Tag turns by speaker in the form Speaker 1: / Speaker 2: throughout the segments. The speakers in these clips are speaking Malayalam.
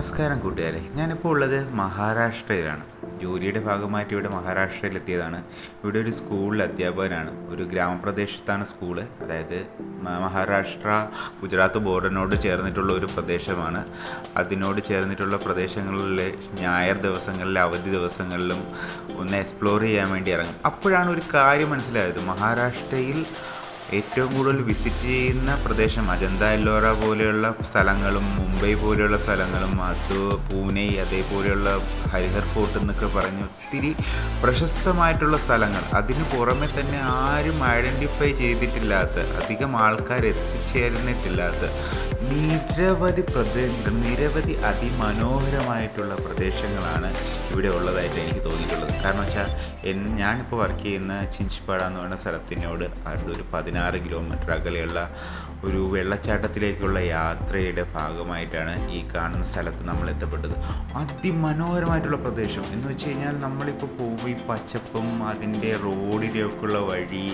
Speaker 1: നമസ്കാരം കൂട്ടുകാരെ, ഞാനിപ്പോൾ ഉള്ളത് മഹാരാഷ്ട്രയിലാണ്. ജോലിയുടെ ഭാഗമായിട്ട് ഇവിടെ മഹാരാഷ്ട്രയിലെത്തിയതാണ്. ഇവിടെ ഒരു സ്കൂളിൽ അധ്യാപകനാണ്. ഒരു ഗ്രാമപ്രദേശത്താണ് സ്കൂള്. അതായത് മഹാരാഷ്ട്ര ഗുജറാത്ത് ബോർഡറിനോട് ചേർന്നിട്ടുള്ള ഒരു പ്രദേശമാണ്. അതിനോട് ചേർന്നിട്ടുള്ള പ്രദേശങ്ങളിൽ ഞായർ ദിവസങ്ങളിലെ അവധി ദിവസങ്ങളിലും ഒന്ന് എക്സ്പ്ലോർ ചെയ്യാൻ വേണ്ടി ഇറങ്ങും. അപ്പോഴാണ് ഒരു കാര്യം മനസ്സിലായത്. മഹാരാഷ്ട്രയിൽ ഏറ്റവും കൂടുതൽ വിസിറ്റ് ചെയ്യുന്ന പ്രദേശം അജന്ത എല്ലോറ പോലെയുള്ള സ്ഥലങ്ങളും മുംബൈ പോലെയുള്ള സ്ഥലങ്ങളും പൂനെ അതേപോലെയുള്ള ഹരിഹർ ഫോർട്ട് എന്നൊക്കെ പറഞ്ഞ് ഒത്തിരി പ്രശസ്തമായിട്ടുള്ള സ്ഥലങ്ങൾ. അതിന് പുറമെ തന്നെ ആരും ഐഡൻറ്റിഫൈ ചെയ്തിട്ടില്ലാത്ത, അധികം ആൾക്കാർ എത്തിച്ചേർന്നിട്ടില്ലാത്ത നിരവധി അതിമനോഹരമായിട്ടുള്ള പ്രദേശങ്ങളാണ് ഇവിടെ ഉള്ളതായിട്ട് എനിക്ക് തോന്നിയിട്ടുള്ളത്. കാരണം വെച്ചാൽ ഞാനിപ്പോൾ വർക്ക് ചെയ്യുന്ന ചിഞ്ചിപ്പാട എന്ന് പറയുന്ന സ്ഥലത്തിനോട് ഒരു 16 കിലോമീറ്റർ അകലെയുള്ള ഒരു വെള്ളച്ചാട്ടത്തിലേക്കുള്ള യാത്രയുടെ ഭാഗമായിട്ടാണ് ഈ കാണുന്ന സ്ഥലത്ത് നമ്മൾ എത്തപ്പെട്ടത്. അതിമനോഹരമായിട്ടുള്ള പ്രദേശം എന്ന് വെച്ച് കഴിഞ്ഞാൽ നമ്മളിപ്പോൾ പോകുമ്പോൾ ഈ പച്ചപ്പും അതിൻ്റെ റോഡിലേക്കുള്ള വഴി,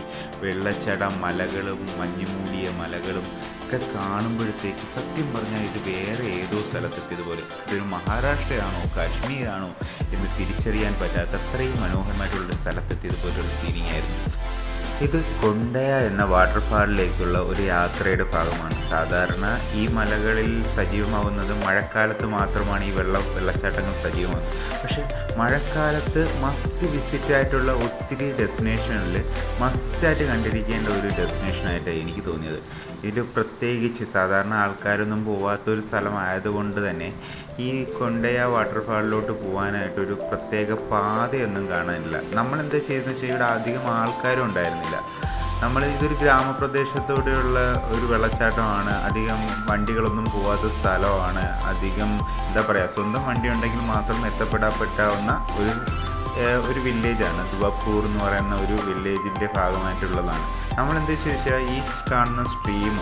Speaker 1: വെള്ളച്ചാട്ടം, മലകളും മഞ്ഞുമൂടിയ മലകളും ഒക്കെ കാണുമ്പോഴത്തേക്ക് സത്യം പറഞ്ഞാൽ ഇത് വേറെ ഏതോ സ്ഥലത്തെത്തിയതുപോലെ, ഇതൊരു മഹാരാഷ്ട്രയാണോ കാശ്മീരാണോ എന്ന് തിരിച്ചറിയാൻ പറ്റാത്ത അത്രയും മനോഹരമായിട്ടുള്ള സ്ഥലത്തെത്തിയതുപോലുള്ള ഫീലിംഗ് ആയിരുന്നു. ഇത് കൊണ്ടയ എന്ന വാട്ടർഫാളിലേക്കുള്ള ഒരു യാത്രയുടെ ഭാഗമാണ്. സാധാരണ ഈ മലകളിൽ സജീവമാവുന്നത് മഴക്കാലത്ത് മാത്രമാണ് ഈ വെള്ളച്ചാട്ടങ്ങൾ സജീവമാകുന്നത്. പക്ഷേ മഴക്കാലത്ത് മസ്റ്റ് വിസിറ്റായിട്ടുള്ള ഒത്തിരി ഡെസ്റ്റിനേഷനിൽ മസ്റ്റായിട്ട് കണ്ടിരിക്കേണ്ട ഒരു ഡെസ്റ്റിനേഷനായിട്ടാണ് എനിക്ക് തോന്നിയത്. ഇതിൽ പ്രത്യേകിച്ച് സാധാരണ ആൾക്കാരൊന്നും പോവാത്തൊരു സ്ഥലമായതുകൊണ്ട് തന്നെ ഈ കൊണ്ടയ വാട്ടർഫാളിലോട്ട് പോകാനായിട്ടൊരു പ്രത്യേക പാതയൊന്നും കാണാനില്ല. നമ്മളെന്താ ചെയ്തെന്ന് വെച്ചാൽ ഇവിടെ അധികം ആൾക്കാരും ഉണ്ടായിരുന്നില്ല. ഇതൊരു ഗ്രാമപ്രദേശത്തോടെയുള്ള ഒരു വെള്ളച്ചാട്ടമാണ്. അധികം വണ്ടികളൊന്നും പോകാത്ത സ്ഥലമാണ്. അധികം സ്വന്തം വണ്ടി ഉണ്ടെങ്കിൽ മാത്രം എത്തപ്പെടാൻ ഒരു വില്ലേജാണ്. ദുബപ്പൂർ എന്ന് പറയുന്ന ഒരു വില്ലേജിൻ്റെ ഭാഗമായിട്ടുള്ളതാണ്. നമ്മളെന്താ ചോദിച്ചാൽ ഈ കാണുന്ന സ്ട്രീം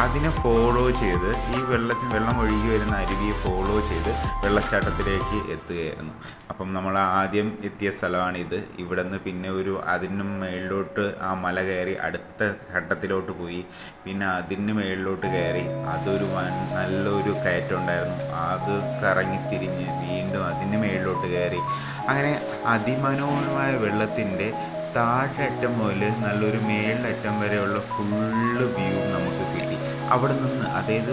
Speaker 1: അതിനെ ഫോളോ ചെയ്ത് ഈ വെള്ളം ഒഴുകി വരുന്ന അരുവിയെ ഫോളോ ചെയ്ത് വെള്ളച്ചാട്ടത്തിലേക്ക് എത്തുകയായിരുന്നു. അപ്പം നമ്മൾ ആദ്യം എത്തിയ സ്ഥലമാണിത്. ഇവിടെ നിന്ന് പിന്നെ അതിനും മേളിലോട്ട് ആ മല കയറി അടുത്ത ഘട്ടത്തിലോട്ട് പോയി. പിന്നെ അതിന് മേളിലോട്ട് കയറി അതൊരു നല്ലൊരു കയറ്റം ഉണ്ടായിരുന്നു. അത് കറങ്ങി തിരിഞ്ഞ് വീണ്ടും അതിന് മേളിലോട്ട് കയറി. അങ്ങനെ അതിമനോഹരമായ വെള്ളത്തിൻ്റെ താഴറ്റം മുതൽ നല്ലൊരു മേളിലറ്റം വരെയുള്ള ഫുള്ള് വ്യൂ നമുക്ക് കിട്ടി. അവിടെ നിന്ന് അതായത്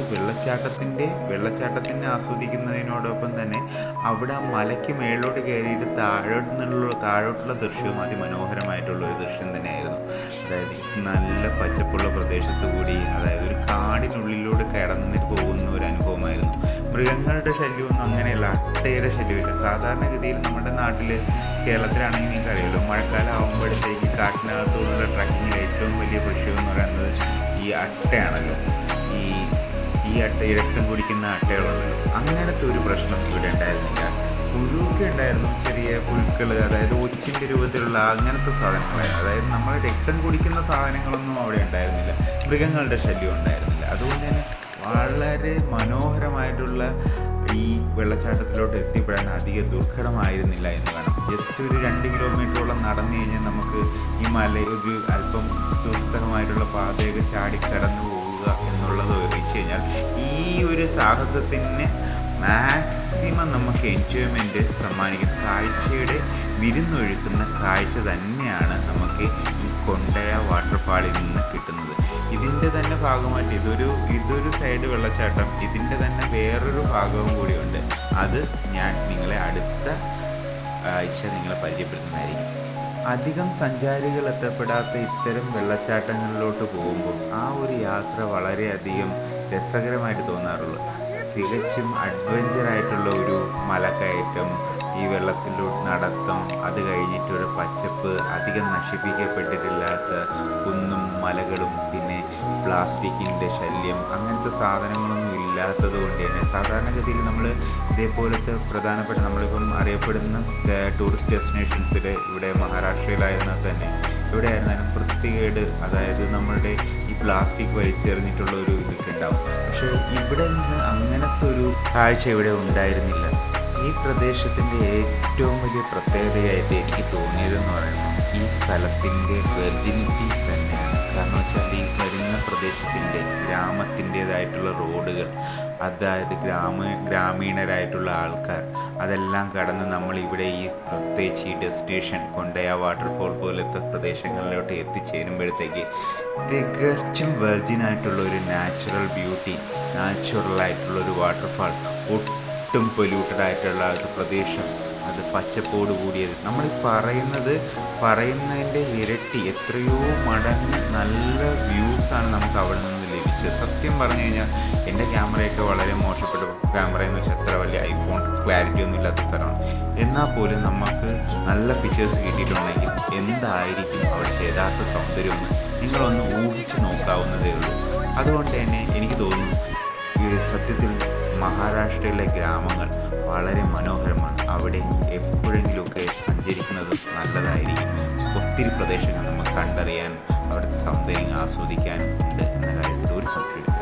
Speaker 1: വെള്ളച്ചാട്ടത്തിനെ ആസ്വദിക്കുന്നതിനോടൊപ്പം തന്നെ അവിടെ ആ മലയ്ക്ക് മേളിലോട്ട് കയറിയിട്ട് താഴോട്ടുള്ള ദൃശ്യവും അതിമനോഹരമായിട്ടുള്ളൊരു ദൃശ്യം തന്നെയായിരുന്നു. അതായത് നല്ല പച്ചപ്പുള്ള പ്രദേശത്തു കൂടി, അതായത് ഒരു കാടിനുള്ളിലൂടെ കടന്നു പോകുന്ന ഒരു അനുഭവമായിരുന്നു. മൃഗങ്ങളുടെ ശല്യമൊന്നും അങ്ങനെയല്ല, അട്ടയുടെ ശല്യമില്ല. സാധാരണഗതിയിൽ നമ്മുടെ നാട്ടിൽ കേരളത്തിലാണെങ്കിൽ നിങ്ങൾക്ക് അറിയാമല്ലോ, മഴക്കാലം ആകുമ്പോഴത്തേക്ക് കാട്ടിനകത്തുള്ള ട്രക്കിങ്ങിൽ ഏറ്റവും വലിയ വിഷയം എന്ന് പറയുന്നത് ഈ അട്ടയാണല്ലോ. ഈ രക്തം കുടിക്കുന്ന അട്ടകളുണ്ടല്ലോ. അങ്ങനത്തെ ഒരു പ്രശ്നം ഇവിടെ ഉണ്ടായിരുന്നില്ല. പുഴുവൊക്കെ ഉണ്ടായിരുന്നു, ചെറിയ പുഴുക്കൾ, അതായത് ഒച്ചിൻ്റെ രൂപത്തിലുള്ള അങ്ങനത്തെ സാധനങ്ങളായിരുന്നു. അതായത് നമ്മൾ രക്തം കുടിക്കുന്ന സാധനങ്ങളൊന്നും അവിടെ ഉണ്ടായിരുന്നില്ല. മൃഗങ്ങളുടെ ശല്യം ഉണ്ടായിരുന്നില്ല. അതുകൊണ്ട് തന്നെ വളരെ മനോഹരമായിട്ടുള്ള ഈ വെള്ളച്ചാട്ടത്തിലോട്ട് എത്തിപ്പെടാൻ അധികം ദുർഘടമായിരുന്നില്ല എന്ന് വേണം. ജസ്റ്റ് ഒരു 2 കിലോമീറ്ററോളം നടന്നു കഴിഞ്ഞാൽ നമുക്ക് ഈ ഒരു അല്പം ദുസ്സഹമായിട്ടുള്ള പാതയൊക്കെ ചാടിക്കടന്നു പോവുക എന്നുള്ളത് വെച്ച് കഴിഞ്ഞാൽ ഈ ഒരു സാഹസത്തിന് മാക്സിമം നമുക്ക് എൻജോയ്മെൻറ്റ് സമ്മാനിക്കുന്ന കാഴ്ചയുടെ വിരുന്നൊഴുക്കുന്ന കാഴ്ച തന്നെയാണ് നമുക്ക് ഈ കൊണ്ടയ വാട്ടർഫാളിൽ നിന്ന് കിട്ടുന്നത്. ഇതിൻ്റെ തന്നെ ഭാഗമായിട്ട് ഇതൊരു സൈഡ് വെള്ളച്ചാട്ടം, ഇതിൻ്റെ തന്നെ വേറൊരു ഭാഗവും കൂടിയുണ്ട്. അത് ഞാൻ അടുത്ത ആഴ്ച പരിചയപ്പെടുത്തുന്നതായിരിക്കും. അധികം സഞ്ചാരികൾ എത്തപ്പെടാത്ത ഇത്തരം വെള്ളച്ചാട്ടങ്ങളിലോട്ട് പോകുമ്പോൾ ആ ഒരു യാത്ര വളരെയധികം രസകരമായിട്ട് തോന്നാറുള്ളൂ. തികച്ചും അഡ്വഞ്ചറായിട്ടുള്ള ഒരു മലക്കയറ്റം, ഈ വെള്ളത്തിലോട്ട് നടത്തം, അത് കഴിഞ്ഞിട്ടൊരു പച്ചപ്പ്, അധികം നശിപ്പിക്കപ്പെട്ടിട്ടില്ലാത്ത കുന്നും മലകളും, പിന്നെ പ്ലാസ്റ്റിക്കിൻ്റെ ശല്യം, അങ്ങനത്തെ സാധനങ്ങളൊന്നും ഇല്ലാത്തത് കൊണ്ട് തന്നെ സാധാരണഗതിയിൽ നമ്മൾ ഇതേപോലത്തെ പ്രധാനപ്പെട്ട നമ്മളിപ്പം അറിയപ്പെടുന്ന ടൂറിസ്റ്റ് ഡെസ്റ്റിനേഷൻസിൽ ഇവിടെ മഹാരാഷ്ട്രയിലായിരുന്നാൽ തന്നെ ഇവിടെ ആയിരുന്നാലും വൃത്തികേട്, അതായത് നമ്മളുടെ ഈ പ്ലാസ്റ്റിക് വലിച്ചെറിഞ്ഞിട്ടുള്ള ഒരു ഇതൊക്കെ ഉണ്ടാവും. പക്ഷേ ഇവിടെ നിന്ന് അങ്ങനത്തെ ഒരു കാഴ്ച ഇവിടെ ഉണ്ടായിരുന്നില്ല. ഈ പ്രദേശത്തിൻ്റെ ഏറ്റവും വലിയ പ്രത്യേകതയായിട്ട് എനിക്ക് തോന്നിയതെന്ന് പറയുന്നത് ഈ സ്ഥലത്തിൻ്റെ വെർജിനിറ്റി തന്നെയാണ്. കാരണം വെച്ചാൽ ഈ വരുന്ന പ്രദേശത്തിൻ്റെ ഗ്രാമത്തിൻ്റേതായിട്ടുള്ള റോഡുകൾ, അതായത് ഗ്രാമീണരായിട്ടുള്ള ആൾക്കാർ അതെല്ലാം കടന്ന് നമ്മളിവിടെ ഈ പ്രത്യേകിച്ച് ഈ ഡെസ്റ്റിനേഷൻ കൊണ്ടയ വാട്ടർഫോൾ പോലത്തെ പ്രദേശങ്ങളിലോട്ട് എത്തിച്ചേരുമ്പോഴത്തേക്ക് തികച്ചും വെർജിനായിട്ടുള്ള ഒരു നാച്ചുറൽ ബ്യൂട്ടി, നാച്ചുറലായിട്ടുള്ളൊരു വാട്ടർഫാൾ, ഒട്ടും പൊല്യൂട്ടഡ് ആയിട്ടുള്ള ഒരു പ്രദേശം, അത് പച്ചപ്പോട് കൂടിയത്. നമ്മൾ പറയുന്നതിൻ്റെ ഇരട്ടി എത്രയോ മടങ്ങ് നല്ല വ്യൂസാണ് നമുക്ക് അവിടെ നിന്ന് ലഭിച്ചത്. സത്യം പറഞ്ഞു കഴിഞ്ഞാൽ എൻ്റെ ക്യാമറയൊക്കെ വളരെ മോശപ്പെട്ട ക്യാമറയെന്ന് വെച്ചാൽ അത്ര വലിയ ഐഫോൺ ക്ലാരിറ്റി ഒന്നും ഇല്ലാത്ത സ്ഥലമാണ്. എന്നാൽ പോലും നമുക്ക് നല്ല പിക്ചേഴ്സ് കിട്ടിയിട്ടുണ്ടെങ്കിൽ എന്തായിരിക്കും അവിടുത്തെ യഥാർത്ഥ സൗന്ദര്യമെന്ന് നിങ്ങളൊന്ന് ഊഹിച്ച് നോക്കാവുന്നതേ ഉള്ളൂ. അതുകൊണ്ട് തന്നെ എനിക്ക് തോന്നുന്നു സത്യത്തിൽ മഹാരാഷ്ട്രയിലെ ഗ്രാമങ്ങൾ വളരെ മനോഹരമാണ്. അവിടെ എപ്പോഴെങ്കിലുമൊക്കെ സഞ്ചരിക്കുന്നത് നല്ലതായിരിക്കും. ഒത്തിരി പ്രദേശങ്ങൾ നമുക്ക് കണ്ടറിയാനും അവിടുത്തെ സൗന്ദര്യം ആസ്വദിക്കാനും ഉണ്ട് എന്ന കാര്യത്തിൽ ഒരു സംശയമില്ല.